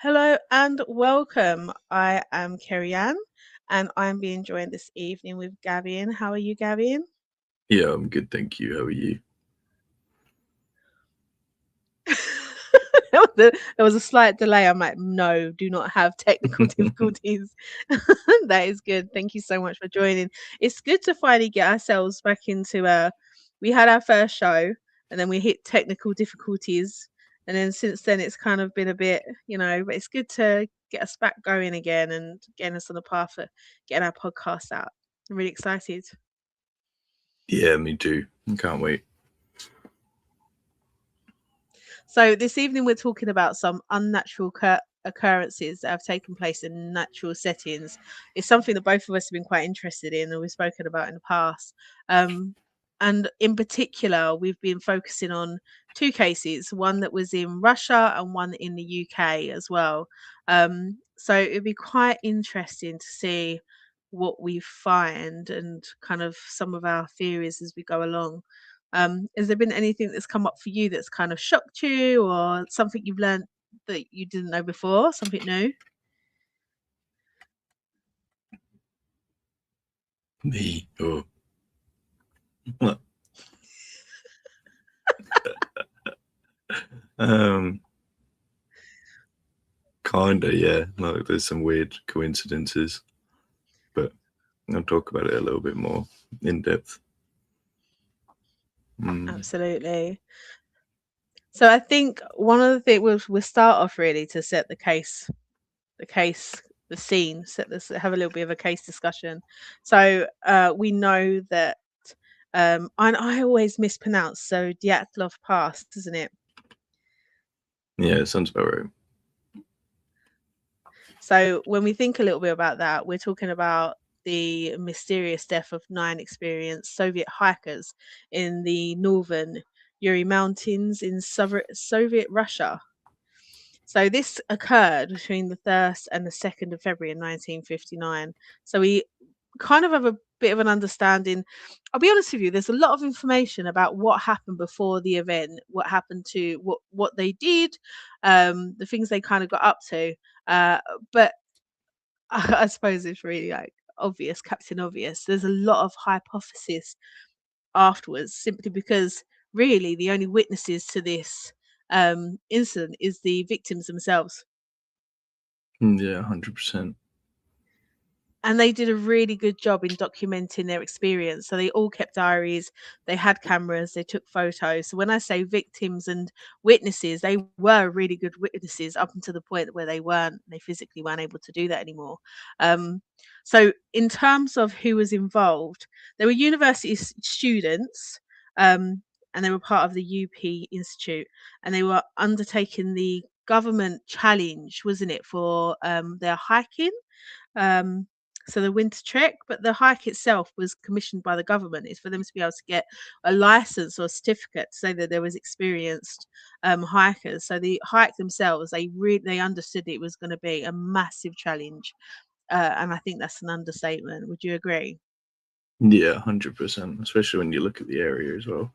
Hello and welcome. I am Kerry Ann and I'm being joined this evening with Gavin. How are you, Gavin? Yeah, I'm good, thank you. How are you? There was a slight delay. I'm like, no, do not have technical difficulties. That is good. Thank you so much for joining. It's good to finally get ourselves back into we had our first show and then we hit technical difficulties. And then since then it's kind of been a bit, but it's good to get us back going again and getting us on the path of getting our podcast out. I'm really excited. Yeah, me too. I can't wait. So this evening we're talking about some unnatural occurrences that have taken place in natural settings. It's something that both of us have been quite interested in and we've spoken about in the past. Um, and in particular, we've been focusing on two cases, one that was in Russia and one in the UK as well. So it'd be quite interesting to see what we find and kind of some of our theories as we go along. Has there been anything that's come up for you that's kind of shocked you or something you've learned that you didn't know before, something new? Me? Oh, what? um, Kinda, yeah. Like, there's some weird coincidences, but I'll talk about it a little bit more in depth. Absolutely. So I think one of the things we'll start off really to set the case, the scene, set this, have a little bit of a case discussion. So we know that, and I always mispronounce, so Dyatlov Pass, isn't it? Yeah, it sounds about right. So when we think a little bit about that, we're talking about the mysterious death of 9 experienced Soviet hikers in the northern Ural Mountains in Soviet Russia. So this occurred between the 1st and the 2nd of February in 1959. So we kind of have a bit of an understanding. I'll be honest with you, there's a lot of information about what happened before the event, what happened to what they did, the things they kind of got up to. But I suppose it's really like obvious, Captain Obvious. There's a lot of hypothesis afterwards, simply because really the only witnesses to this incident is the victims themselves. Yeah, 100%. And they did a really good job in documenting their experience. So they all kept diaries, they had cameras, they took photos. So when I say victims and witnesses, they were really good witnesses up until the point where they physically weren't able to do that anymore. Um, so in terms of who was involved, there were university students, and they were part of the UP Institute, and they were undertaking the government challenge, wasn't it, for their hiking? Um, so the winter trek, but the hike itself was commissioned by the government. It's for them to be able to get a license or a certificate to say that there was experienced hikers. So the hike themselves, they understood it was going to be a massive challenge, and I think that's an understatement. Would you agree? Yeah, 100%. Especially when you look at the area as well.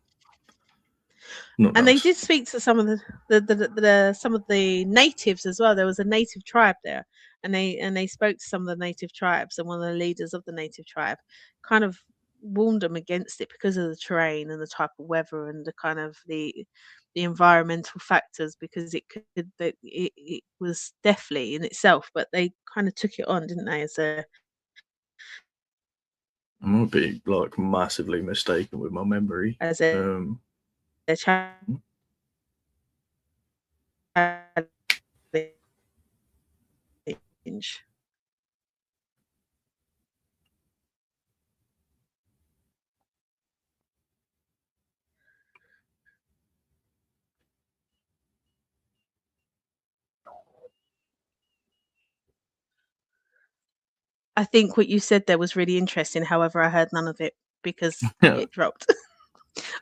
Not And they nice. did speak to some of the some of the natives as well. There was a native tribe there, and they spoke to some of the native tribes, and one of the leaders of the native tribe kind of warned them against it because of the terrain and the type of weather and the kind of the environmental factors, because it was deathly in itself. But they kind of took it on, didn't they, I might be like massively mistaken with my memory. as a challenge. I think what you said there was really interesting. However, I heard none of it because Yeah. it dropped.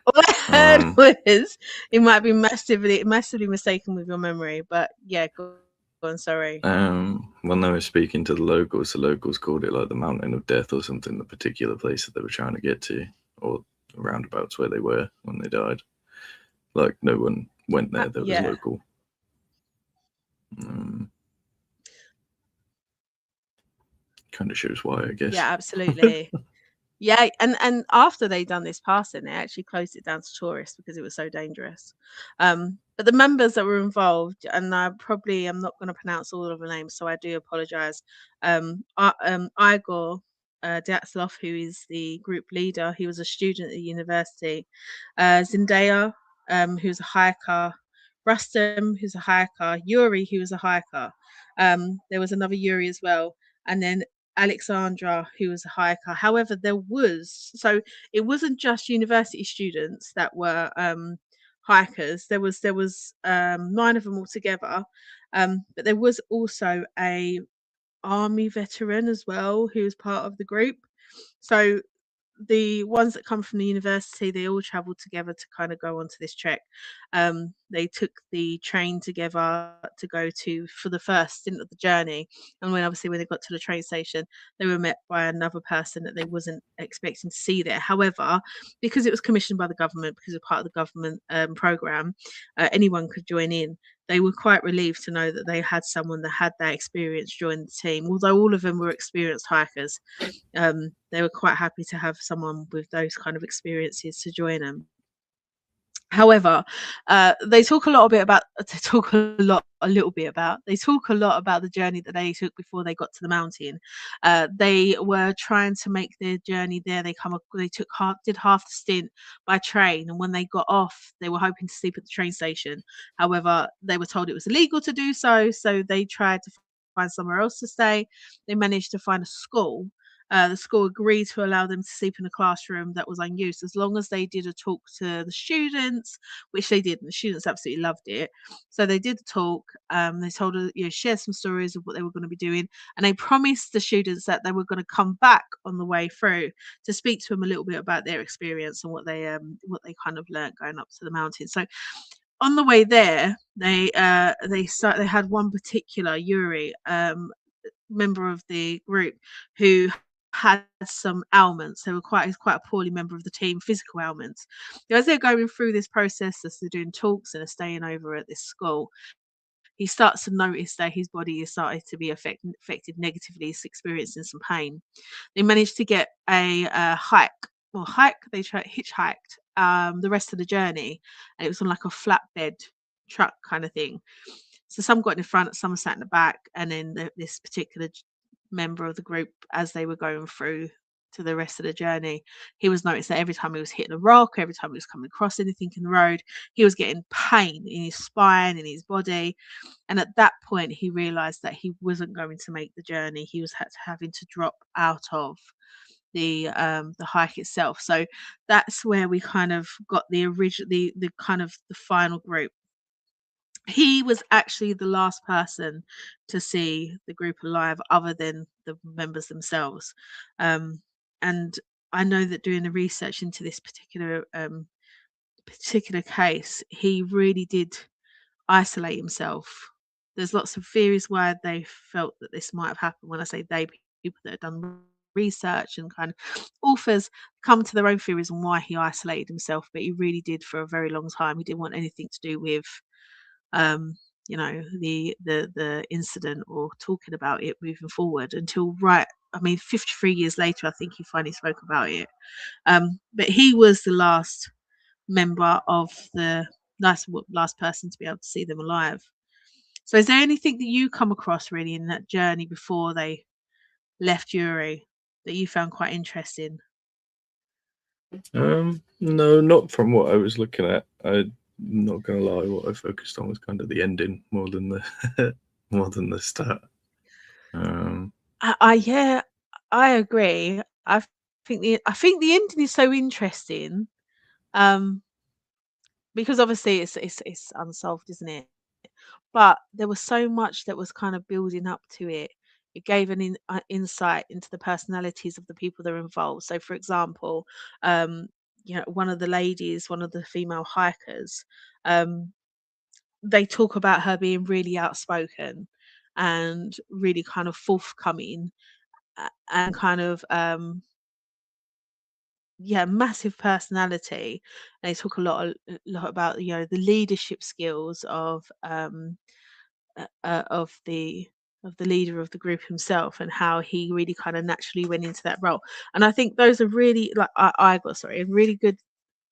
All I heard was it might be massively mistaken with your memory, but yeah, go on. Sorry. When they were speaking to the locals called it like the Mountain of Death or something, the particular place that they were trying to get to, or roundabouts where they were when they died. Like, no one went there that was Yeah. local. Kind of shows why, I Yeah, guess. absolutely. Yeah, and after they done this passing, they actually closed it down to tourists because it was so dangerous. But the members that were involved, and I probably am not going to pronounce all of the names, so I do apologise. Igor Dyatlov, who is the group leader, he was a student at the university. Zendaya, who's a hiker. Rustem, who's a hiker. Yuri, who was a hiker. There was another Yuri as well, and then Alexandra, who was a hiker. However, it wasn't just university students that were hikers. There was 9 of them altogether, but there was also a army veteran as well who was part of the group. So the ones that come from the university, they all travelled together to kind of go onto this trek. They took the train together to go to for the first stint of the journey, and when they got to the train station, they were met by another person that they wasn't expecting to see there. However, because it was commissioned by the government, because it was part of the government program, anyone could join in. They were quite relieved to know that they had someone that had that experience join the team. Although all of them were experienced hikers, they were quite happy to have someone with those kind of experiences to join them. However, they talk a lot a bit about they talk a little bit about they talk a lot about the journey that they took before they got to the mountain. They were trying to make their journey there. They took half the stint by train, and when they got off, they were hoping to sleep at the train station. However, they were told it was illegal to do so, so they tried to find somewhere else to stay. They managed to find a school. The school agreed to allow them to sleep in a classroom that was unused as long as they did a talk to the students, which they did. And the students absolutely loved it. So they did the talk. They told her, share some stories of what they were going to be doing, and they promised the students that they were going to come back on the way through to speak to them a little bit about their experience and what they kind of learned going up to the mountain. So on the way there, they had one particular Yuri, member of the group, who had some ailments. He's quite a poorly member of the team, physical ailments. So as they're going through this process, as they're doing talks and are staying over at this school, he starts to notice that his body is starting to be affected negatively. He's experiencing some pain. They managed to get a hike. Well, they hitchhiked the rest of the journey, and it was on like a flatbed truck kind of thing. So some got in the front, some sat in the back, and then this particular member of the group, as they were going through to the rest of the journey, he was noticing that every time he was hitting a rock, every time he was coming across anything in the road, he was getting pain in his spine, in his body. And at that point, he realised that he wasn't going to make the journey. He was having to drop out of the hike itself. So that's where we kind of got the kind of the final group. He was actually the last person to see the group alive other than the members themselves. And I know that doing the research into this particular case, he really did isolate himself. There's lots of theories why they felt that this might have happened. When I say they, people that have done research and kind of authors come to their own theories on why he isolated himself, but he really did for a very long time. He didn't want anything to do with the incident or talking about it moving forward until, right, I mean, 53 years later, I think he finally spoke about it. But he was the last member of the last person to be able to see them alive. So is there anything that you come across really in that journey before they left Uri that you found quite interesting? No, not from what I was looking at. I'm not gonna lie, what I focused on was kind of the ending more than the more than the start. Yeah, I agree. I think the ending is so interesting, um, because obviously it's unsolved, isn't it? But there was so much that was kind of building up to it. It gave an insight into the personalities of the people that are involved. So, for example, um, one of the ladies, one of the female hikers, um, they talk about her being really outspoken and really kind of forthcoming, and kind of yeah, massive personality. And they talk a lot about the leadership skills of the the leader of the group himself, and how he really kind of naturally went into that role. And I think those are really like I got sorry a really good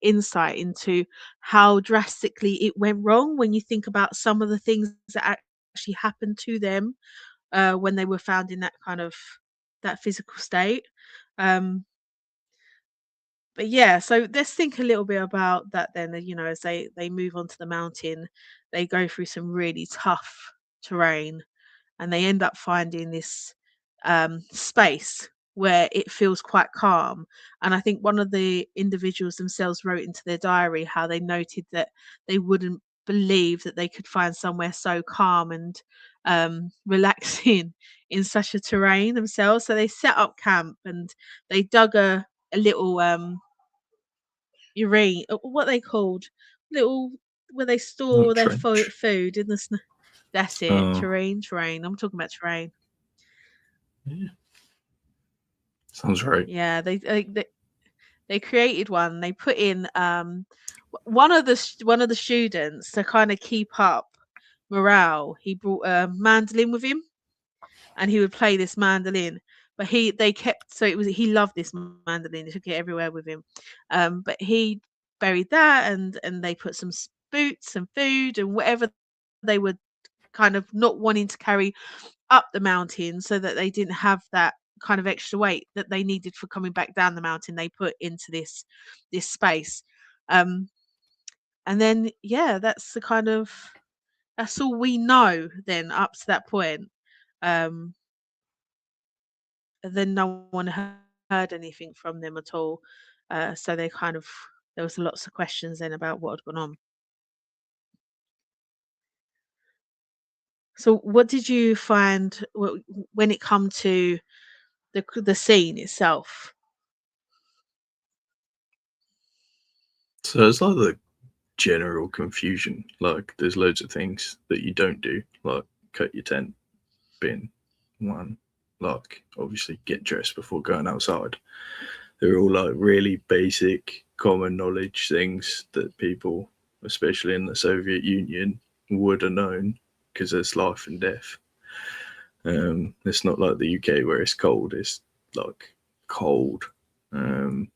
insight into how drastically it went wrong when you think about some of the things that actually happened to them when they were found in that kind of that physical state. Um, but yeah, so let's think a little bit about that then. As they move onto the mountain, they go through some really tough terrain, and they end up finding this space where it feels quite calm. And I think one of the individuals themselves wrote into their diary how they noted that they wouldn't believe that they could find somewhere so calm and relaxing in such a terrain themselves. So they set up camp and they dug a little urine, what they called little where they Not store their trench. food in the snow. That's it, Oh, terrain. I'm talking about terrain. yeah. Sounds right. Yeah, they created one. They put in one of the students to kind of keep up morale. He brought a mandolin with him, and he would play this mandolin. But they kept so it was he loved this mandolin. He took it everywhere with him. But he buried that, and they put some boots and food and whatever they were kind of not wanting to carry up the mountain, so that they didn't have that kind of extra weight that they needed for coming back down the mountain. They put into this space. Um, and then yeah, that's all we know then up to that point. Um, and then no one heard anything from them at all. So there was lots of questions then about what had gone on. So what did you find when it come to the scene itself? So it's like the general confusion. Like there's loads of things that you don't do, like cut your tent, bin one, like obviously get dressed before going outside. They're all like really basic common knowledge things that people, especially in the Soviet Union, would have known because there's life and death. It's not like the UK where it's cold. It's like cold. Um,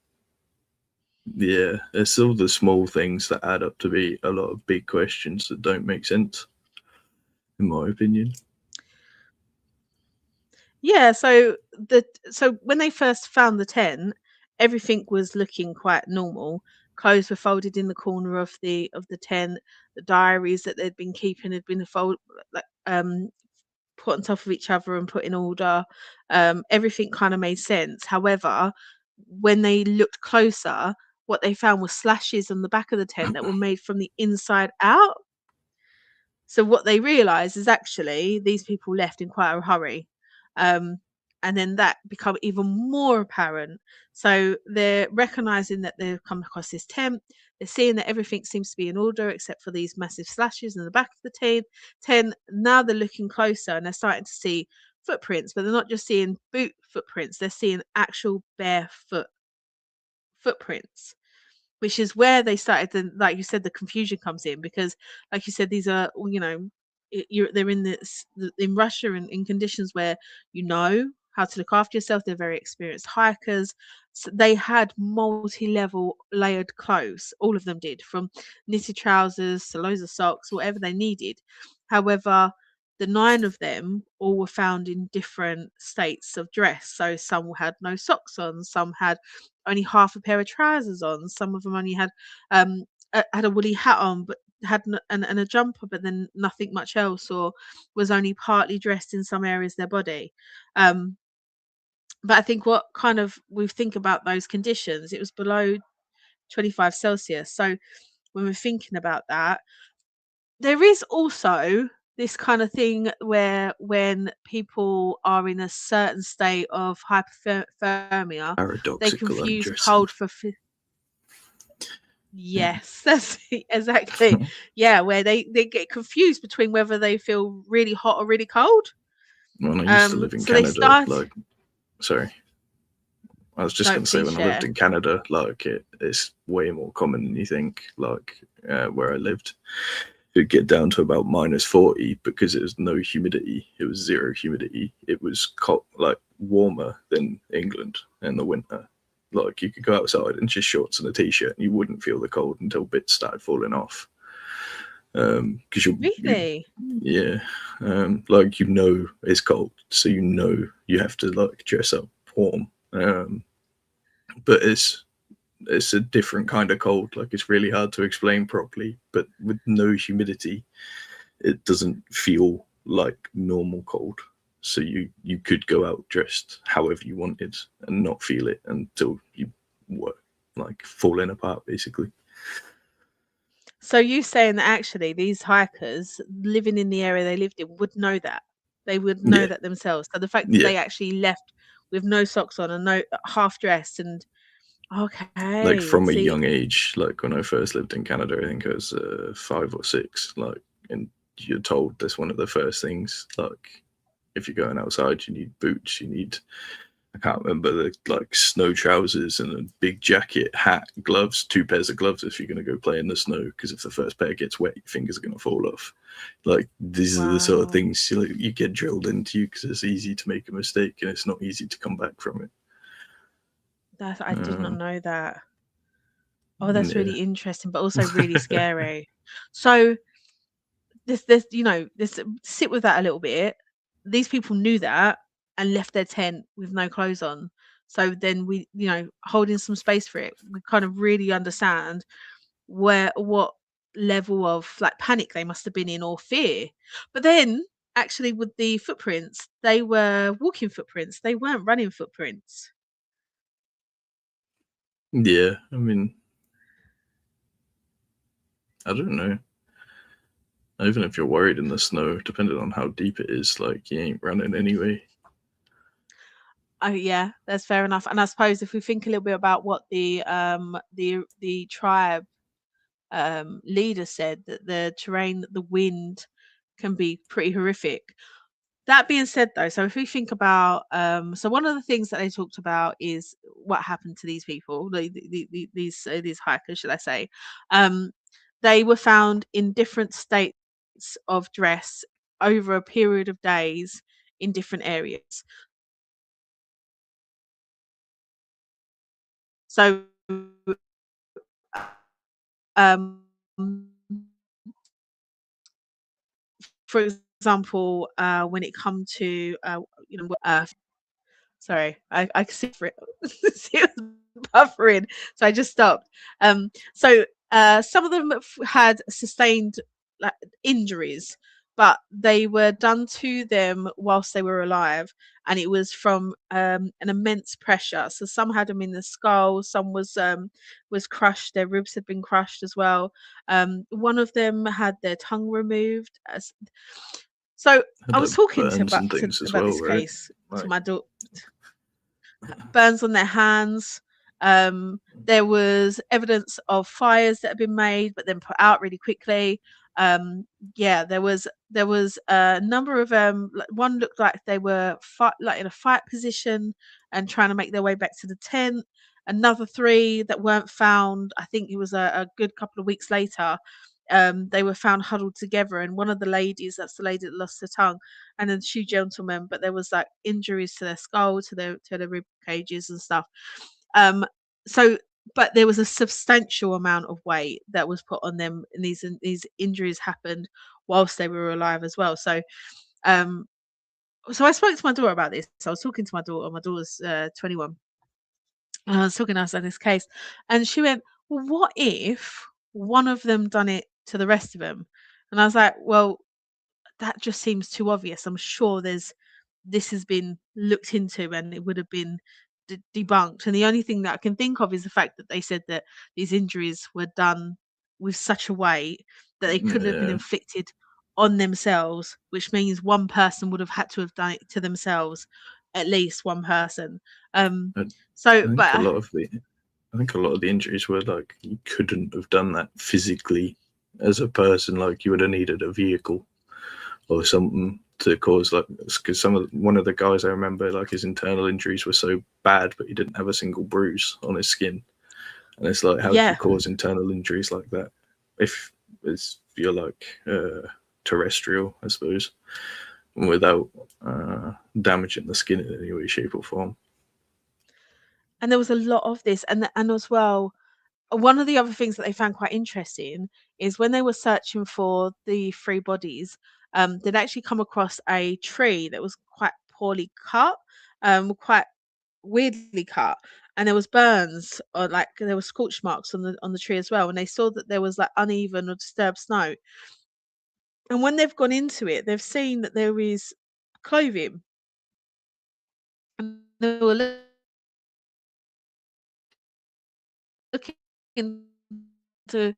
yeah, it's all the small things that add up to be a lot of big questions that don't make sense, in my opinion. Yeah, so when they first found the tent, everything was looking quite normal. Clothes were folded in the corner of the tent. The diaries that they'd been keeping had been like put on top of each other and put in order. Everything kind of made sense. However, when they looked closer, what they found was slashes on the back of the tent that were made from the inside out. So what they realised is actually these people left in quite a hurry. Um, and then that become even more apparent. So they're recognizing that they've come across this tent. They're seeing that everything seems to be in order except for these massive slashes in the back of the tent. Now they're looking closer and they're starting to see footprints, but they're not just seeing boot footprints, they're seeing actual barefoot footprints, which is where they started the like you said, the confusion comes in because, like you said, these are they're in in Russia and in conditions where you know how to look after yourself. They're very experienced hikers. So they had multi-level layered clothes. All of them did, from knitted trousers to loads of socks, whatever they needed. However, the nine of them all were found in different states of dress. So some had no socks on, some had only half a pair of trousers on. Some of them only had a woolly hat on, but and a jumper, but then nothing much else, or was only partly dressed in some areas of their body. Um, but I think what kind of we think about those conditions, it was below 25 Celsius. So when we're thinking about that, there is also this kind of thing where when people are in a certain state of hypothermia, they Paradoxical confuse undressing. cold for yes, that's it, exactly. Yeah, where they get confused between whether they feel really hot or really cold. When I used to live in So they Canada, start. like, sorry, I was just No, going to say please when I lived share. in Canada, like it's way more common than you think. Like where I lived, it'd get down to about -40 because it was no humidity. It was zero humidity. It was cold, like warmer than England in the winter. Like you could go outside in just shorts and a t-shirt, and you wouldn't feel the cold until bits started falling off. Because Really? yeah, like it's cold, so you have to like dress up warm. But it's a different kind of cold. Like it's really hard to explain properly. But with no humidity, it doesn't feel like normal cold. So you could go out dressed however you wanted and not feel it until you were like falling apart, basically. So you saying that actually these hikers living in the area they lived in would know that. They would know Yeah, that themselves. So the fact that yeah. they actually left with no socks on and no half dressed and Like okay. from a See, young age, like when I first lived in Canada, I think I was 5 or 6. Like, and you're told that's one of the first things. Like, if you're going outside, you need boots. You need, I can't remember, the like snow trousers and a big jacket, hat, gloves, 2 pairs of gloves if you're going to go play in the snow. Because if the first pair gets wet, your fingers are going to fall off. Like these are the sort of wow. things you get drilled into you because it's easy to make a mistake and it's not easy to come back from it. That's I did not Um, know that. Oh, that's yeah, really interesting, but also really scary. So this this sit with that a little bit. These people knew that and left their tent with no clothes on. So then we, holding some space for it, we kind of really understand what level of like panic they must have been in or fear. But then actually with the footprints, they were walking footprints. They weren't running footprints. yeah. I mean, I don't know. Even if you're worried in the snow, depending on how deep it is, like you ain't running anyway. Oh yeah, that's fair enough. And I suppose if we think a little bit about what the tribe leader said, that the terrain, the wind can be pretty horrific. That being said, though, so if we think about, so one of the things that they talked about is what happened to these people, these hikers, should I say? Um, they were found in different states of dress over a period of days in different areas. So, um, for example, when it come to sorry, I could see for it. See it was buffering, so I just stopped. So some of them had sustained like injuries, but they were done to them whilst they were alive, and it was from an immense pressure. So some had them in the skull, some was crushed. Their ribs had been crushed as well. One of them had their tongue removed. So Had I was like talking burns and things as about well, this right? case to Like, my daughter, burns on their hands. Um, there was evidence of fires that had been made, but then put out really quickly. Yeah, there was a number of one looked like they were like in a fight position and trying to make their way back to the tent. Another three that weren't found. I think it was a good couple of weeks later. They were found huddled together, and one of the ladies, that's the lady that lost her tongue, and then two gentlemen, but there was like injuries to their skull, to their rib cages and stuff. Um, so, but there was a substantial amount of weight that was put on them, and these injuries happened whilst they were alive as well. Um, so I spoke to my daughter about this. So I was talking to my daughter. My daughter's 21. And I was talking to us about this case, and she went, "Well, what if one of them done it to the rest of them?" And I was like, "Well, that just seems too obvious. I'm sure this has been looked into and it would have been debunked. And the only thing that I can think of is the fact that they said that these injuries were done with such a weight that they couldn't have been yeah, inflicted on themselves, which means one person would have had to have done it to themselves, at least one person. Um, I, so, I think a lot of the, I think a lot of the injuries were like you couldn't have done that physically as a person. Like you would have needed a vehicle or something to cause like because one of the guys I remember like his internal injuries were so bad, but he didn't have a single bruise on his skin. And it's like, how do you yeah, cause internal injuries like that? If as you're like terrestrial, I suppose, without damaging the skin in any way, shape, or form. And there was a lot of this, and as well, one of the other things that they found quite interesting is when they were searching for the three bodies, they'd actually come across a tree that was quite poorly cut, quite weirdly cut, and there was burns or like there were scorch marks on the tree as well. And they saw that there was like uneven or disturbed snow. And when they've gone into it, they've seen that there is clothing, and they were looking to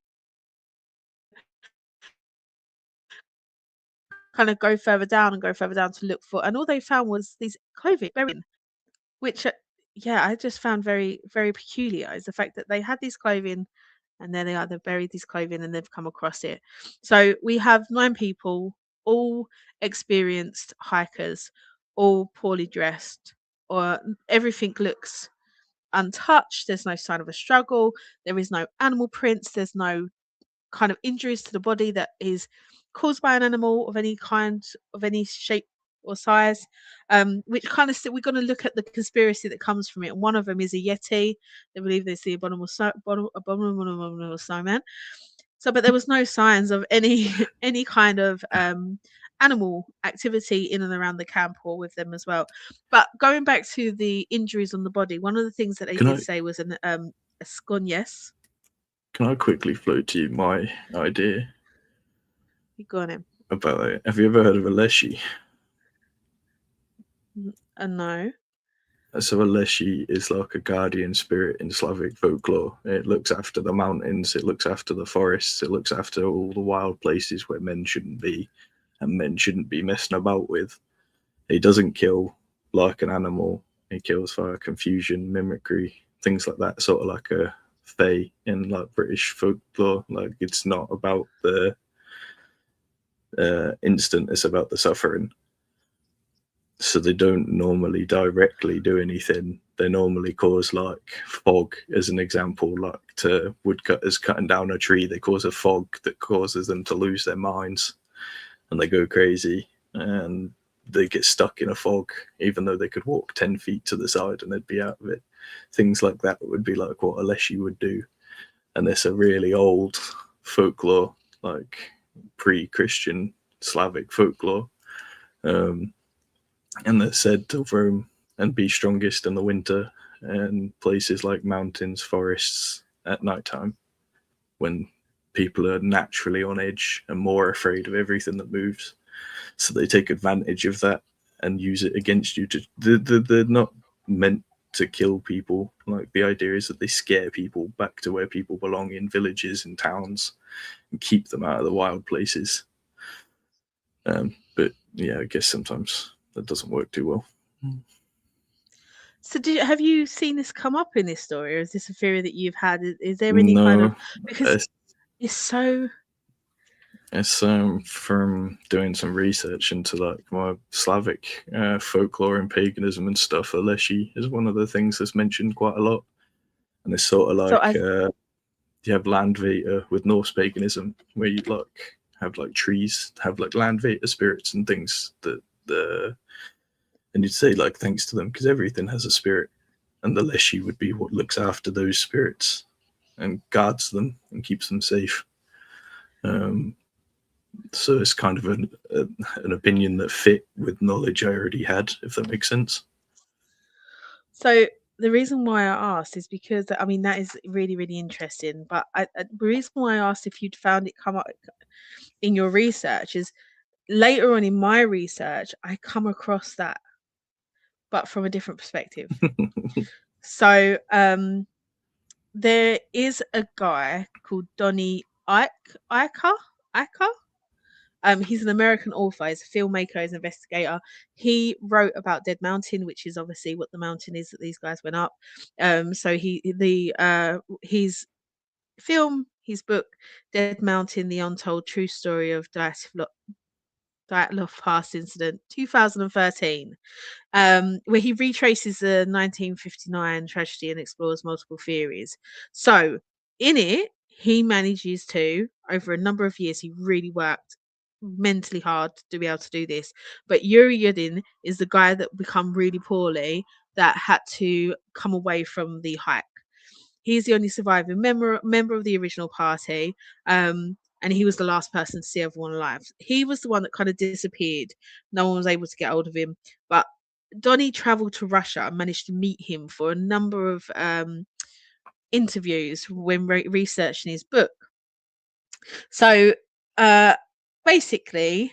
kind of go further down and go further down to look for, and all they found was these clothing buried, which yeah, I just found very very peculiar is the fact that they had these clothing, and there they are, they've buried these clothing and they've come across it. So we have 9 people, all experienced hikers, all poorly dressed, or everything looks untouched. There's no sign of a struggle. There is no animal prints. There's no kind of injuries to the body that is caused by an animal of any kind, of any shape or size. Which kind of we're going to look at the conspiracy that comes from it. And one of them is a yeti. They believe there's the abominable snowman. So, but there was no signs of any any kind of animal activity in and around the camp or with them as well. But going back to the injuries on the body, one of the things that they Can did I say was a scone. Yes, can I quickly float to you my idea you got him. about it? Have you ever heard of a leshy? No. So a leshy is like a guardian spirit in Slavic folklore. It looks after the mountains, it looks after the forests, it looks after all the wild places where men shouldn't be and men shouldn't be messing about with. He doesn't kill like an animal. He kills via confusion, mimicry, things like that. Sort of like a fae in like British folklore. Like it's not about the instant; it's about the suffering. So they don't normally directly do anything. They normally cause like fog, as an example, like to woodcutters cutting down a tree. They cause a fog that causes them to lose their minds, and they go crazy, and they get stuck in a fog, even though they could walk 10 feet to the side and they'd be out of it. Things like that would be like what a leshy would do. And it's a really old folklore, like pre-Christian Slavic folklore. And they're said to roam and be strongest in the winter and places like mountains, forests at nighttime, when people are naturally on edge and more afraid of everything that moves. So they take advantage of that and use it against you. They're not meant to kill people. Like the idea is that they scare people back to where people belong in villages and towns and keep them out of the wild places. But yeah, I guess sometimes that doesn't work too well. So, have you seen this come up in this story, or is this a theory that you've had? Is there any kind of, No, because it's so. it's from doing some research into like my Slavic folklore and paganism and stuff. Aleshi is one of the things that's mentioned quite a lot, and it's sort of So like I you have Landvita with Norse paganism, where you like have like trees, have like Landvita spirits and things that the, and you'd say like thanks to them because everything has a spirit, and the Leshy would be what looks after those spirits and guards them and keeps them safe. So it's kind of an opinion that fit with knowledge I already had, if that makes sense. so the reason why I asked is because I mean that is really really interesting. But the reason why I asked if you'd found it come up in your research is later on in my research I come across that, but from a different perspective. So there is a guy called Donnie Iker. Iker. He's an American author, he's a filmmaker, he's an investigator. He wrote about Dead Mountain, which is obviously what the mountain is that these guys went up. So his film, his book, Dead Mountain: The Untold True Story of Dyatlov Pass Incident, 2013, where he retraces the 1959 tragedy and explores multiple theories. So in it, he manages to, over a number of years, he really worked mentally hard to be able to do this. But Yuri Yudin is the guy that become really poorly, that had to come away from the hike. He's the only surviving member of the original party, and he was the last person to see everyone alive. He was the one that kind of disappeared. No one was able to get hold of him. But Donnie travelled to Russia and managed to meet him for a number of interviews when researching his book. So uh, basically,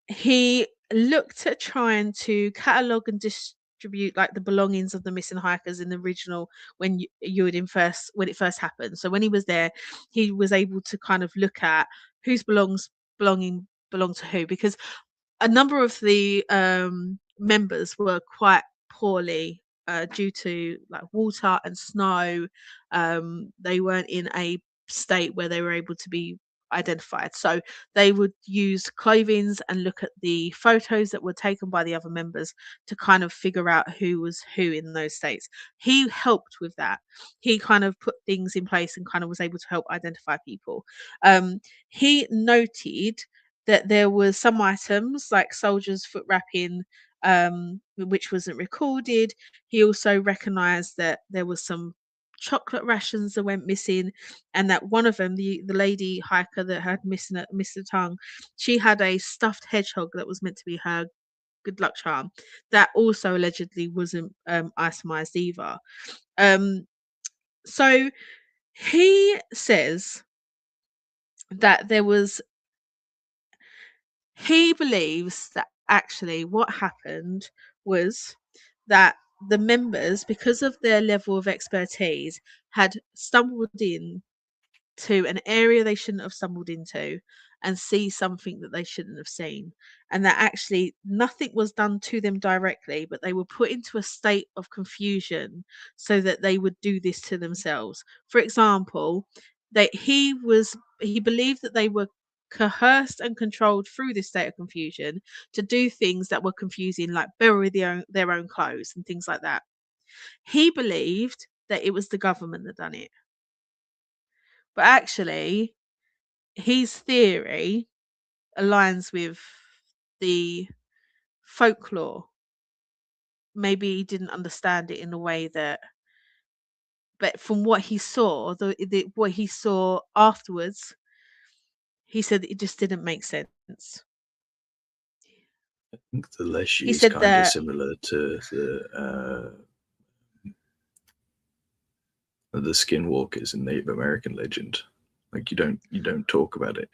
he looked at trying to catalog and distribute like the belongings of the missing hikers in the original when you would in first when it first happened. So when he was there, he was able to kind of look at whose belonging belonged to who, because a number of the members were quite poorly due to like water and snow. They weren't in a state where they were able to be identified. So they would use clothings and look at the photos that were taken by the other members to kind of figure out who was who in those states. He helped with that. He kind of put things in place and kind of was able to help identify people. He noted that there was some items like soldiers' foot wrapping, which wasn't recorded. He also recognised that there was some chocolate rations that went missing, and that one of them, the lady hiker that had missed a tongue, she had a stuffed hedgehog that was meant to be her good luck charm. That also allegedly wasn't itemized either. Um, so he says that there was he believes that actually what happened was that the members, because of their level of expertise, had stumbled in to an area they shouldn't have stumbled into and see something that they shouldn't have seen. And that actually nothing was done to them directly, but they were put into a state of confusion so that they would do this to themselves. For example, he believed that they were coerced and controlled through this state of confusion to do things that were confusing, like bury their own clothes and things like that. He believed that it was the government that done it. But actually, his theory aligns with the folklore. Maybe he didn't understand it in a way that, but from what he saw, what he saw afterwards, he said it just didn't make sense. I think the Leshy He is said kind of that similar to the Skinwalkers in Native American legend. Like you don't talk about it.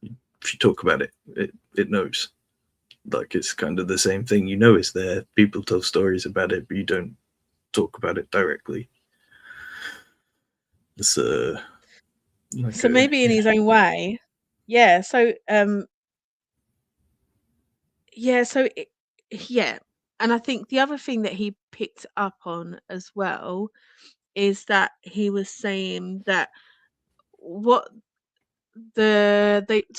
If you talk about it, it knows. Like it's kind of the same thing. You know it's there. People tell stories about it, but you don't talk about it directly. It's like so a maybe in his own way, yeah. Yeah, so it, yeah, and I think the other thing that he picked up on as well is that he was saying that what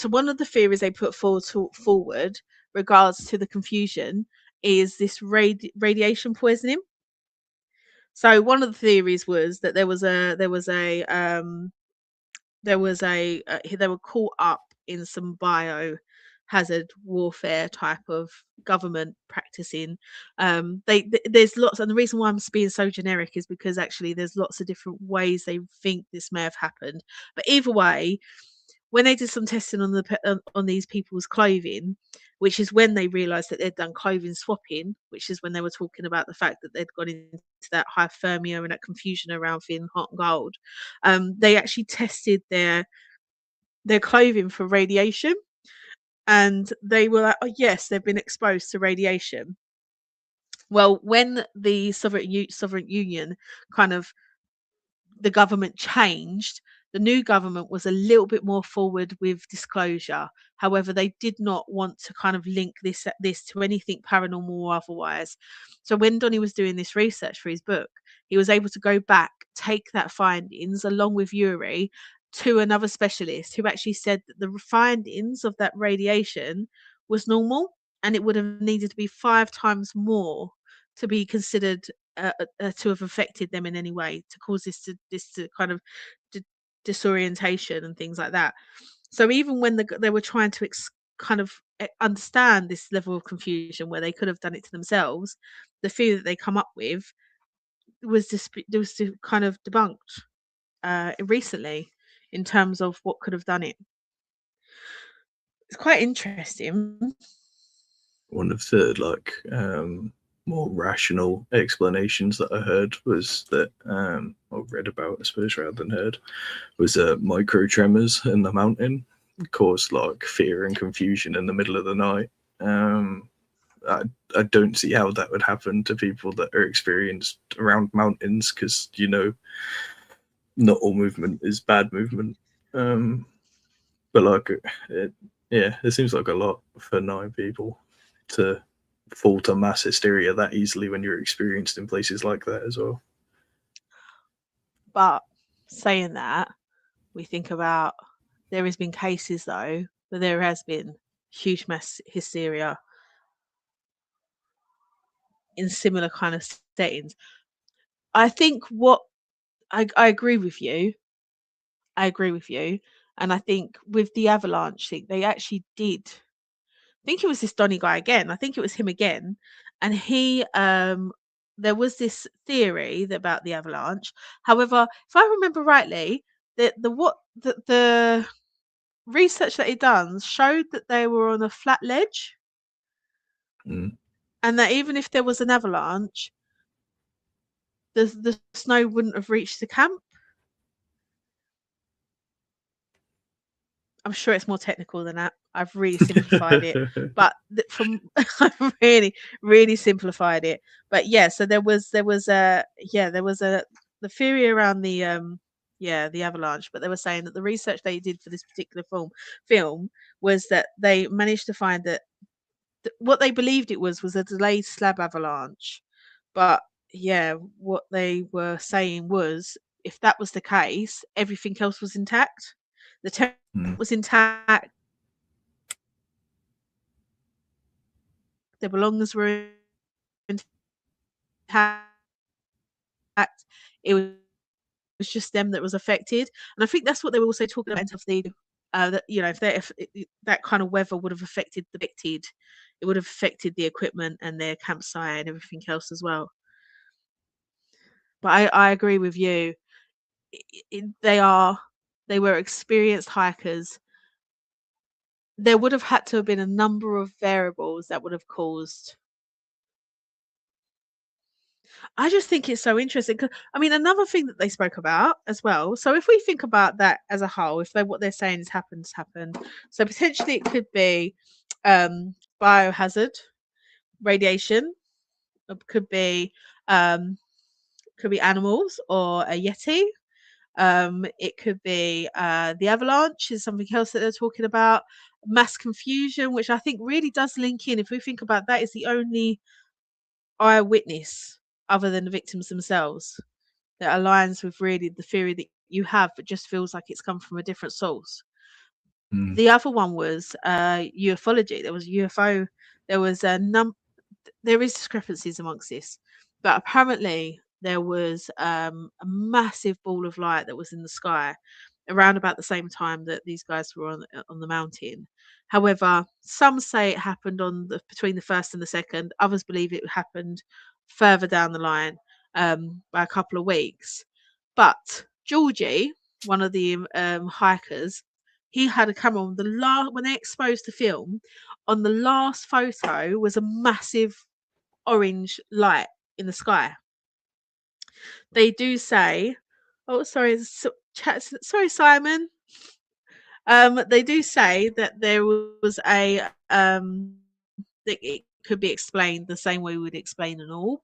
one of the theories they put forward regards to the confusion is this radiation poisoning. So one of the theories was that they were caught up in some biohazard warfare type of government practicing. There's lots, and the reason why I'm being so generic is because actually there's lots of different ways they think this may have happened. But either way, when they did some testing on these people's clothing, which is when they realised that they'd done clothing swapping, which is when they were talking about the fact that they'd gone into that hypothermia and that confusion around feeling hot and cold. They actually tested their clothing for radiation, and they were like, oh yes, they've been exposed to radiation. Well, when the Soviet Union kind of the government changed, the new government was a little bit more forward with disclosure. However, they did not want to kind of link this to anything paranormal or otherwise. So when Donnie was doing this research for his book, he was able to go back, take that findings along with Yuri to another specialist who actually said that the findings of that radiation was normal, and it would have needed to be 5 times more to be considered to have affected them in any way to cause this to kind of disorientation and things like that. So even when they were trying to kind of understand this level of confusion where they could have done it to themselves, the theory that they come up with was kind of debunked recently in terms of what could have done it. It's quite interesting. One of the more rational explanations that I heard was that or read about, I suppose, rather than heard, was micro tremors in the mountain caused like fear and confusion in the middle of the night. I don't see how that would happen to people that are experienced around mountains, because not all movement is bad movement. But it seems like a lot for 9 people to fall to mass hysteria that easily when you're experienced in places like that as well. But saying that, we think about there has been cases though where there has been huge mass hysteria in similar kind of settings. I think what I agree with you. I agree with you. And I think with the avalanche thing, they actually did. I think it was this Donny guy again. I think it was him again. And there was this theory about the avalanche. However, if I remember rightly, the research that he done showed that they were on a flat ledge, Mm. and that even if there was an avalanche, the snow wouldn't have reached the camp. I'm sure it's more technical than that. I've really simplified it, but from I've really simplified it. But yeah, so there was a the theory around the avalanche, but they were saying that the research they did for this particular film was that they managed to find that what they believed it was a delayed slab avalanche. But yeah, what they were saying was if that was the case, everything else was intact. The tent Mm. was intact, their belongings were intact. It was just them that was affected, and I think that's what they were also talking about of the that if that kind of weather would have it would have affected the equipment and their campsite and everything else as well. But I agree with you. They were experienced hikers. There would have had to have been a number of variables that would have caused. I just think it's so interesting. I mean, another thing that they spoke about as well. So if we think about that as a whole, if they what they're saying has happened. So potentially it could be biohazard, radiation. It um, could be animals or a yeti. It could be the avalanche is something else that they're talking about. Mass confusion, which I think really does link in. If we think about that, is the only eyewitness other than the victims themselves that aligns with really the theory that you have, but just feels like it's come from a different source. Mm. The other one was ufology. There was UFO. There was there is discrepancies amongst this, but apparently there was a massive ball of light that was in the sky around about the same time that these guys were on the mountain. However, some say it happened between the first and the second. Others believe it happened further down the line by a couple of weeks. But Georgie, one of the hikers, he had a camera on the last when they exposed the film. On the last photo was a massive orange light in the sky. They do say, oh, sorry, sorry, Simon. They do say that there was that it could be explained the same way we would explain an orb,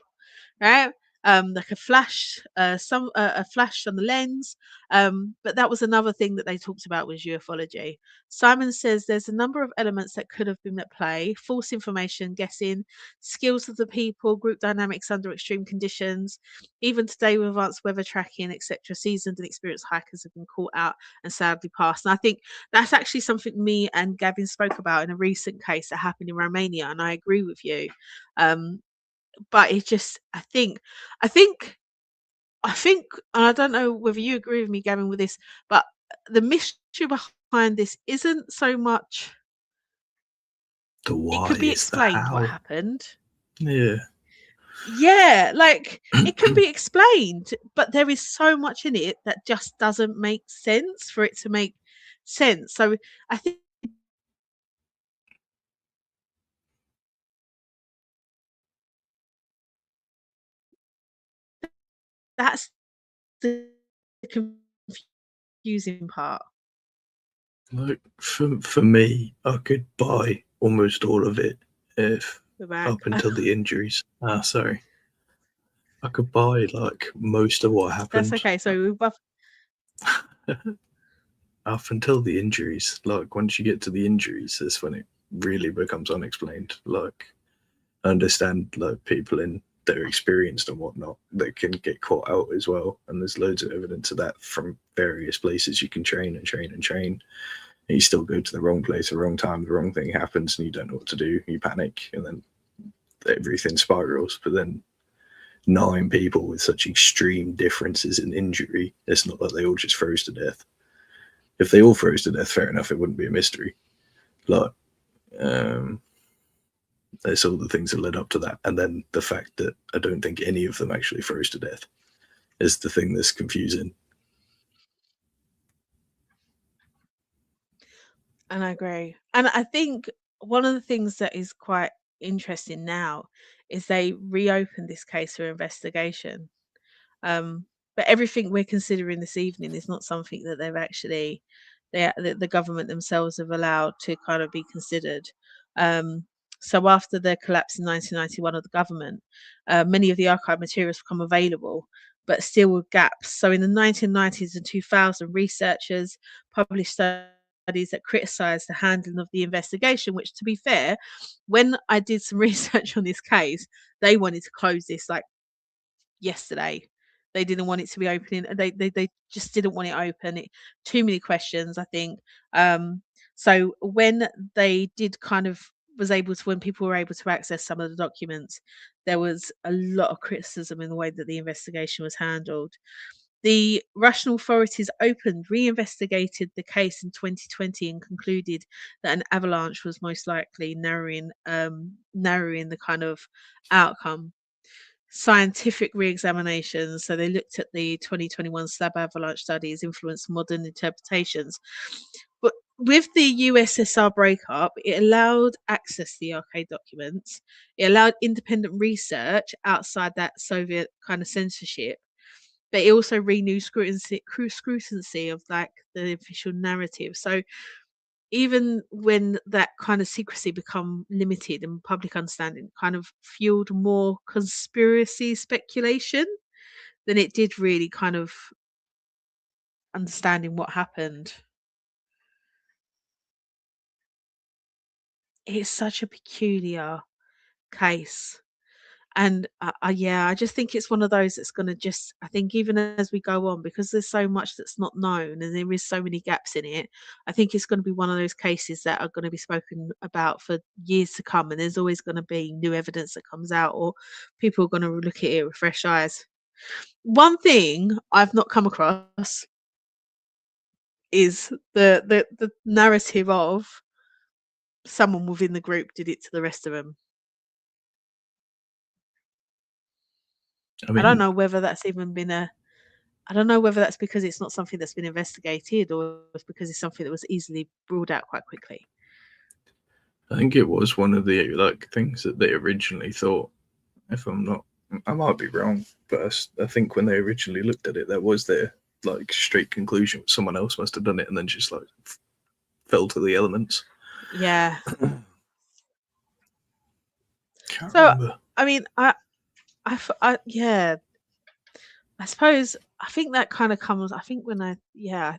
right? Like a flash on the lens. But that was another thing that they talked about was ufology. Simon says there's a number of elements that could have been at play: false information, guessing, skills of the people, group dynamics under extreme conditions. Even today, with advanced weather tracking, etc., seasoned and experienced hikers have been caught out and sadly passed. And I think that's actually something me and Gavin spoke about in a recent case that happened in Romania, and I agree with you. But it just I think I think, and I don't know whether you agree with me, Gavin, with this, but the mystery behind this isn't so much The it why could be is the explained what how. happened. Yeah. Yeah, like it can be explained, but there is so much in it that just doesn't make sense for it to make sense. So I think that's the confusing part. Like for me, I could buy almost all of it if We're back. up until the injuries. Ah, sorry. I could buy like most of what That's happened okay. So we buff up until the injuries. Like once you get to the injuries, that's when it really becomes unexplained. Like I understand like people in that are experienced and whatnot that can get caught out as well. And there's loads of evidence of that from various places you can train and train and train. And you still go to the wrong place, the wrong time, the wrong thing happens, and you don't know what to do. You panic, and then everything spirals. But then 9 people with such extreme differences in injury, it's not that they all just froze to death. If they all froze to death, fair enough, it wouldn't be a mystery. Like, um, there's all the things that led up to that, and then the fact that I don't think any of them actually froze to death is the thing that's confusing. and I agree. And I think one of the things that is quite interesting now is they reopened this case for investigation. Um, but everything we're considering this evening is not something that they've actually, the government themselves have allowed to kind of be considered. Um, so after the collapse in 1991 of the government, many of the archive materials become available, but still with gaps. So in the 1990s and 2000, researchers published studies that criticised the handling of the investigation. Which, to be fair, when I did some research on this case, they wanted to close this like yesterday. They didn't want it to be opening. They just didn't want it open. Too many questions, I think. So when they did kind of was able to when people were able to access some of the documents, there was a lot of criticism in the way that the investigation was handled. The Russian authorities reinvestigated the case in 2020 and concluded that an avalanche was most likely narrowing the kind of outcome. Scientific re-examinations. So they looked at the 2021 slab avalanche studies, influenced modern interpretations. But with the USSR breakup, it allowed access to the archive documents. It allowed independent research outside that Soviet kind of censorship. But it also renewed scrutiny of like the official narrative. So even when that kind of secrecy become limited and public understanding kind of fueled more conspiracy speculation than it did really kind of understanding what happened. It's such a peculiar case. And yeah, I just think it's one of those that's going to just, I think, even as we go on, because there's so much that's not known and there is so many gaps in it, I think it's going to be one of those cases that are going to be spoken about for years to come. And there's always going to be new evidence that comes out, or people are going to look at it with fresh eyes. One thing I've not come across is the narrative of someone within the group did it to the rest of them. I I don't mean, know whether that's even been a I don't know whether that's because it's not something that's been investigated or it's because it's something that was easily ruled out quite quickly. I think it was one of the like things that they originally thought. If I'm not, I might be wrong, but I think when they originally looked at it, that was their like straight conclusion. Someone else must have done it, and then just like fell to the elements. Yeah. Can't So remember. I mean, yeah, I suppose I think that kind of comes. I think I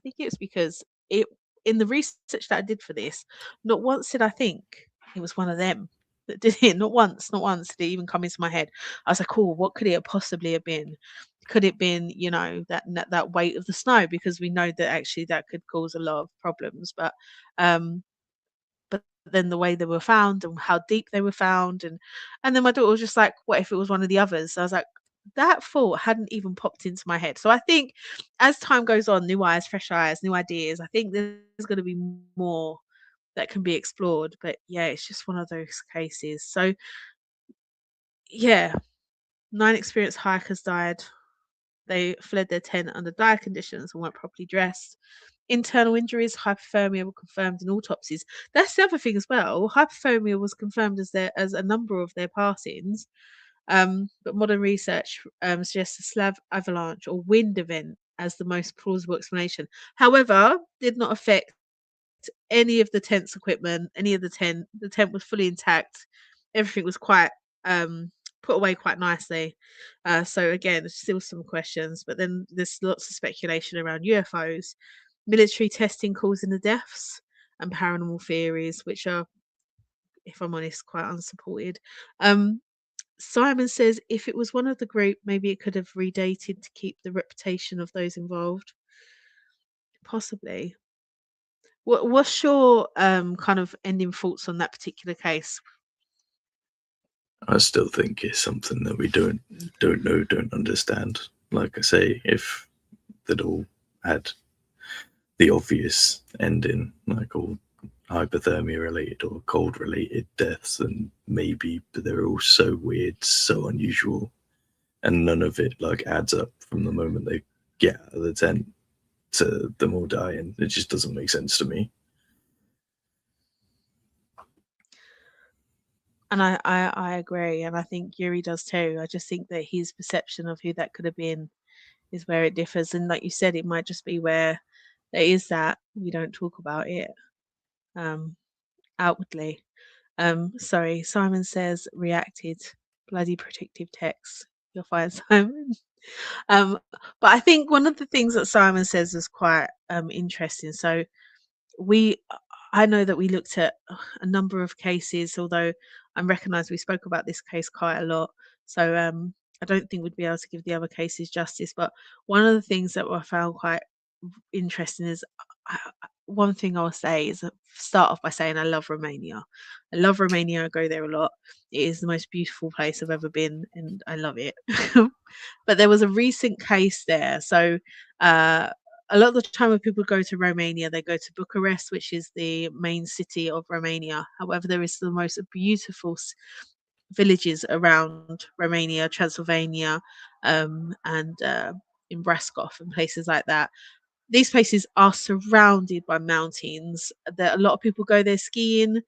think it's because it in the research that I did for this, not once did I think it was one of them that did it. Not once did it even come into my head. I was like, oh, what could it possibly have been? Could it been, that weight of the snow? Because we know that actually that could cause a lot of problems. Um, but then the way they were found and how deep they were found, and then my daughter was just like, what if it was one of the others? I was like, that thought hadn't even popped into my head. So I think as time goes on, new eyes, new ideas, I think there's going to be more that can be explored. But yeah, it's just one of those cases. So yeah, 9 experienced hikers died. They fled their tent under dire conditions and weren't properly dressed. Internal injuries, hypothermia were confirmed in autopsies. That's the other thing as well. Hypothermia was confirmed as a number of their passings. But modern research suggests a slab avalanche or wind event as the most plausible explanation. However, did not affect any of the tent's equipment, any of the tent. The tent was fully intact. Everything was quite um, put away quite nicely. So again, there's still some questions, but then there's lots of speculation around UFOs, military testing causing the deaths, and paranormal theories, which are, if I'm honest, quite unsupported. Um, Simon says if it was one of the group, maybe it could have redated to keep the reputation of those involved. Possibly. What's your kind of ending thoughts on that particular case? I still think it's something that we don't know, don't understand. Like I say, if they'd all had the obvious ending, like all hypothermia related or cold related deaths, and maybe they're all so weird, so unusual, and none of it like adds up from the moment they get out of the tent to them all dying. It just doesn't make sense to me. And I agree, and I think Yuri does too. I just think that his perception of who that could have been is where it differs. And like you said, it might just be where there is that we don't talk about it um, outwardly. Sorry, Simon says reacted. Bloody predictive text. You're fine, Simon. But I think one of the things that Simon says is quite interesting. So we I know that we looked at a number of cases, although I recognise we spoke about this case quite a lot. So I don't think we'd be able to give the other cases justice. But one of the things that I found quite interesting is one thing I'll say is start off by saying I love Romania. I love Romania. I go there a lot. It is the most beautiful place I've ever been, and I love it. But there was a recent case there. So uh, a lot of the time when people go to Romania, they go to Bucharest, which is the main city of Romania. However, there is the most beautiful villages around Romania, Transylvania, and in Brasov and places like that. These places are surrounded by mountains. There, a lot of people go there skiing.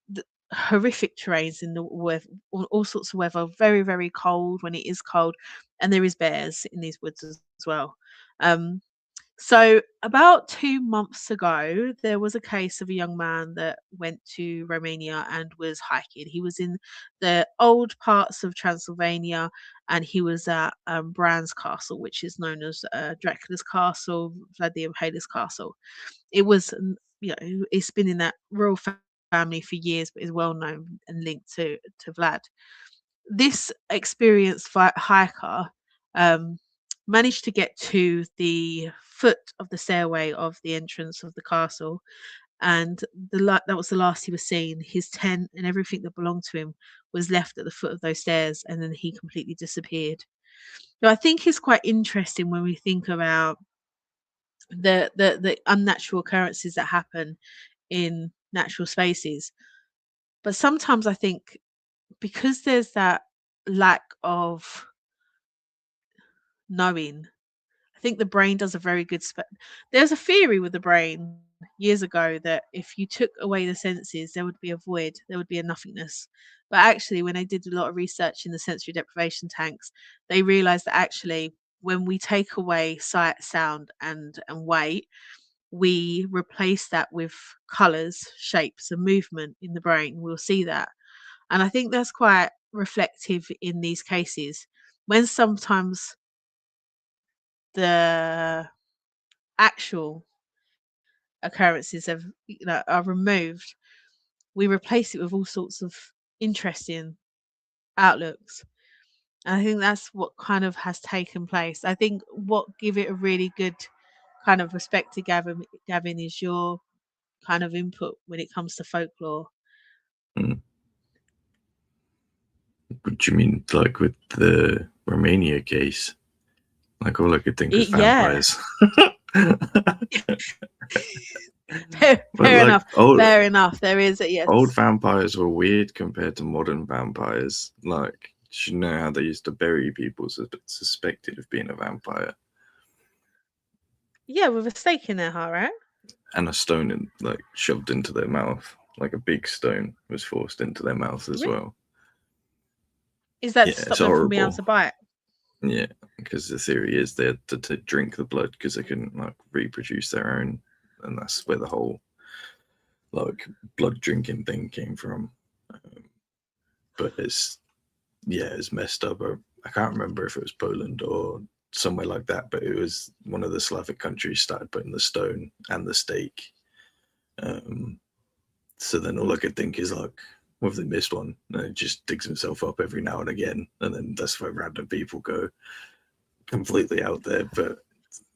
The horrific terrains in the weather, all sorts of weather. Very, very cold when it is cold, and there is bears in these woods as well. Um, so, about 2 months ago, there was a case of a young man that went to Romania and was hiking. He was in the old parts of Transylvania and he was at Bran's Castle, which is known as Dracula's Castle, Vlad the Impaler's Castle. It was, it's been in that royal family for years, but is well known and linked to Vlad. This experienced hiker um, managed to get to the foot of the stairway of the entrance of the castle, and that was the last he was seen. His tent and everything that belonged to him was left at the foot of those stairs, and then he completely disappeared. So I think it's quite interesting when we think about the unnatural occurrences that happen in natural spaces. But sometimes I think because there's that lack of knowing. I think the brain does a very good there's a theory with the brain years ago that if you took away the senses, there would be a void, there would be a nothingness. But actually, when they did a lot of research in the sensory deprivation tanks, they realized that actually, when we take away sight, sound, and weight, we replace that with colors, shapes, and movement in the brain. We'll see that. And I think that's quite reflective in these cases when sometimes the actual occurrences are removed, we replace it with all sorts of interesting outlooks. And I think that's what kind of has taken place. I think what give it a really good kind of respect to Gavin is your kind of input when it comes to folklore. What do you mean, like with the Romania case. Like all I could think was Yeah. vampires. But Fair like enough. Fair enough. There is a old yes. vampires were weird compared to modern vampires. Like, you know how they used to bury people suspected of being a vampire, Yeah, with a stake in their heart, right? and a stone like shoved into their mouth, like a big stone was forced into their mouth as well. Is that Yeah, to it's stop them from being able horrible. to bite? Yeah, because the theory is they had to drink the blood because they couldn't like reproduce their own, and that's where the whole like blood drinking thing came from. Um, but it's messed up. I can't remember if it was Poland or somewhere like that, but it was one of the Slavic countries started putting the stone and the stake. Um, so then all I could think is like, what if they missed one? And it just digs himself up every now and again, and then that's where random people go completely out there. But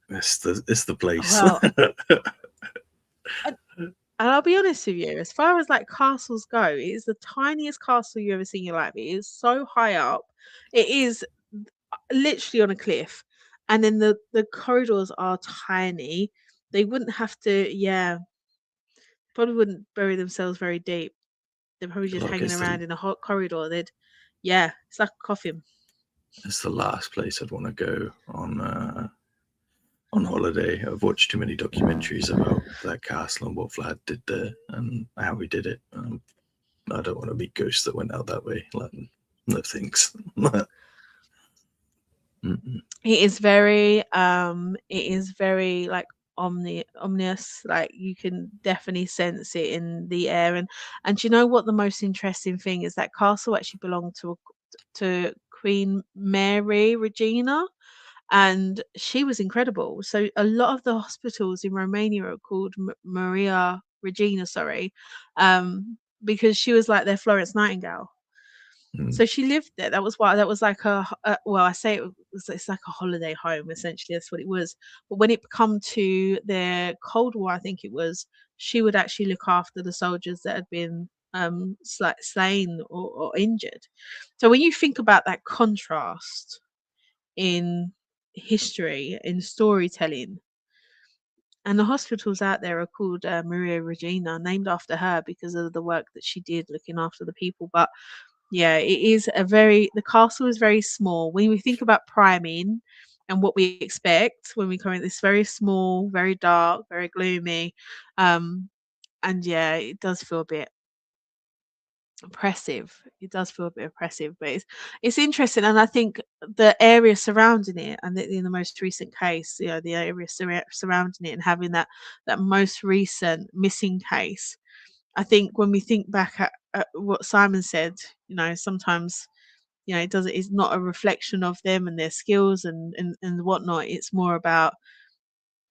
it's the place. Well, and, and I'll be honest with you, as far as like castles go, it is the tiniest castle you ever seen in your life. It is so high up. It is literally on a cliff. And then the corridors are tiny. They wouldn't have to, yeah, probably wouldn't bury themselves very deep. They're probably just Like hanging around in a hot corridor. Yeah, it's like a coffin. it's the last place I'd want to go on holiday. I've watched too many documentaries about that castle and what Vlad did there and how he did it. I don't want to be ghosts that went out that way. Like, no thanks. It is very like ominous, like you can definitely sense it in the air. And do you know what the most interesting thing is? That castle actually belonged to Queen Mary Regina, and she was incredible. So a lot of the hospitals in Romania are called Maria Regina, sorry, because she was like their Florence Nightingale. Mm. So she lived there. That was why that was like well, I say it's like a holiday home essentially. That's what it was. But when it come to the Cold War, I think it was, she would actually look after the soldiers that had been slain or injured. So when you think about that contrast in history, in storytelling, and the hospitals out there are called Maria Regina, named after her because of the work that she did looking after the people. But yeah, it is the castle is very small. When we think about priming and what we expect when we come in, this very small, very dark, very gloomy. Um, and yeah, it does feel a bit oppressive. It does feel a bit oppressive, but it's interesting. And I think the area surrounding it, and in the most recent case, the area surrounding it, and having that most recent missing case, I think when we think back at what Simon said, sometimes, it's not a reflection of them and their skills and whatnot. It's more about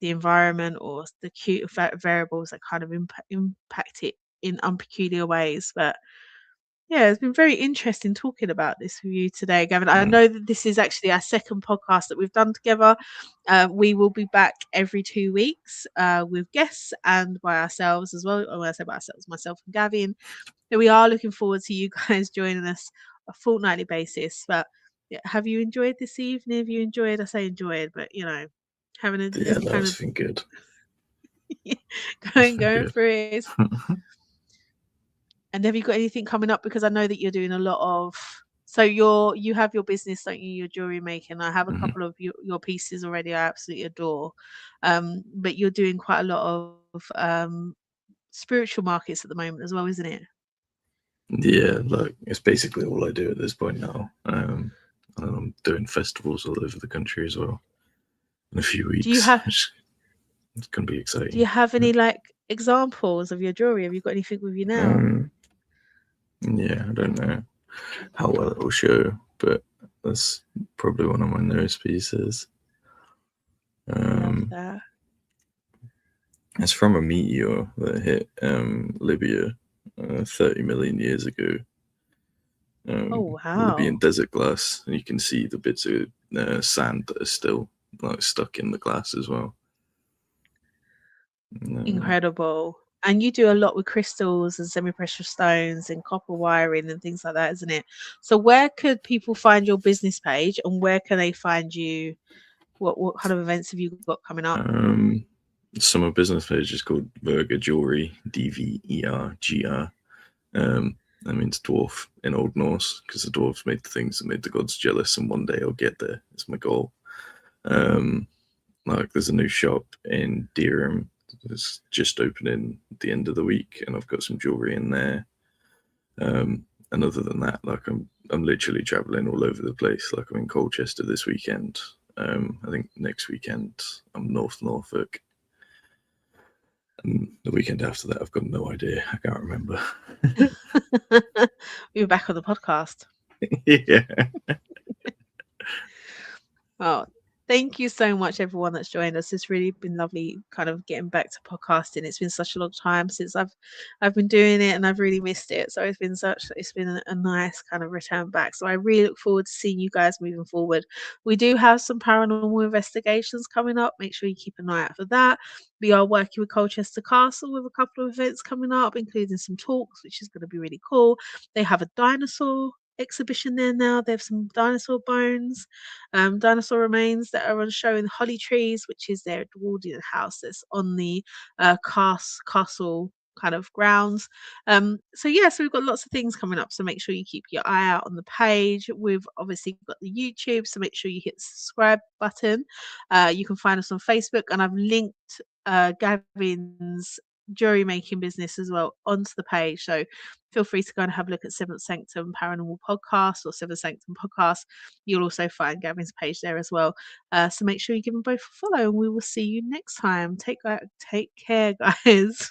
the environment or the cute variables that kind of impact it in unpeculiar ways. But yeah, it's been very interesting talking about this with you today, Gavin. I Mm. know that this is actually our second podcast that we've done together. We will be back every 2 weeks with guests and by ourselves as well. When I say by ourselves, myself and Gavin. So we are looking forward to you guys joining us a fortnightly basis. But yeah, have you enjoyed this evening? Have you enjoyed? I say enjoyed, but having Yeah, a no, kind it's of been good. It's been going good. through it. And have you got anything coming up? Because I know that you're doing a lot of. So you have your business, don't you? Your jewelry making. I have a Mhm. couple of your pieces already. I absolutely adore. But you're doing quite a lot of spiritual markets at the moment as well, isn't it? Yeah, like it's basically all I do at this point now. And I'm doing festivals all over the country as well in a few Do you weeks. have It's gonna be Do you exciting. have any like examples of your jewelry? Have you got anything with you now? Um, yeah, I don't know how well it will show, but that's probably one of my newest pieces. Love Um, that. it's from a meteor that hit Libya 30 million years ago. Oh Libyan wow. desert glass, and you can see the bits of sand that are still like stuck in the glass as well. Uh, Incredible. And you do a lot with crystals and semi-precious stones and copper wiring and things like that, isn't it? So where could people find your business page, and where can they find you? What kind of events have you got coming up? So my business page is called Verger Jewelry, Dvergr. That means dwarf in Old Norse, because the dwarves made the things that made the gods jealous, and one day I'll get there. It's my goal. Like there's a new shop in Dereham that's just opening at the end of the week, and I've got some jewelry in there. And other than that, like I'm literally traveling all over the place. Like I'm in Colchester this weekend. I think next weekend I'm North Norfolk. And the weekend after that, I've got no idea. I can't remember. You're back on the podcast. Yeah. Oh, thank you so much, everyone that's joined us. It's really been lovely, kind of getting back to podcasting. It's been such a long time since I've been doing it, and I've really missed it. So it's been a nice kind of return back. So I really look forward to seeing you guys moving forward. We do have some paranormal investigations coming up. Make sure you keep an eye out for that. We are working with Colchester Castle with a couple of events coming up, including some talks, which is going to be really cool. They have a dinosaur exhibition there now. They have some dinosaur bones, dinosaur remains that are on show in Holly Trees, which is their Edwardian house that's on the castle kind of grounds. So yeah, so we've got lots of things coming up. So make sure you keep your eye out on the page. We've obviously got the YouTube, so make sure you hit the subscribe button. You can find us on Facebook, and I've linked Gavin's jewelry making business as well onto the page. So feel free to go and have a look at Seventh Sanctum Paranormal Podcast or Seventh Sanctum Podcast. You'll also find Gavin's page there as well. So make sure you give them both a follow, and we will see you next time. Take care, guys.